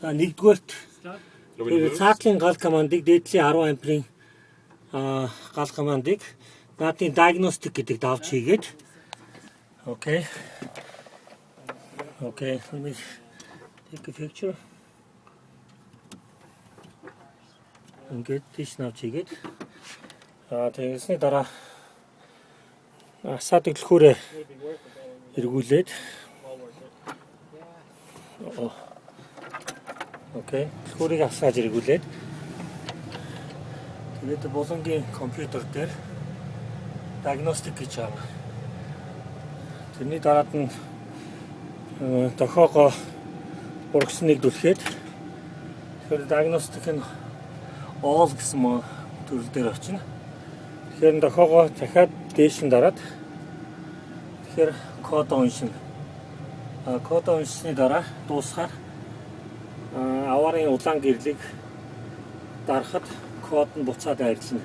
Нэгдүгээрт цаатлын гал командыг дээдлийн 10 амперын гал командыг наадын diagnostic гэдэг давж хийгээд okay, let me take a picture. Ингээд тийш навч хийгээд тэгсний дараа асаад дэлгүүрээ эргүүлээд окей, дэлгүүрийг асааж эргүүлээд тэгээд болонгийн компьютер дээр diagnostic гэж байгаа. Тэрний дараад нь дохоогоо урагш нэгдүүлэхэд тэгэхээр diagnostic нь all гэсэн төрөл дээр очино. Тэгэхээр дохоогоо дахиад дээш нь дараад тэгэхээр код уншина. Код уншсны дараа дуусахаар аварын улаан гэрлийг дарахад код нь буцаад арилна.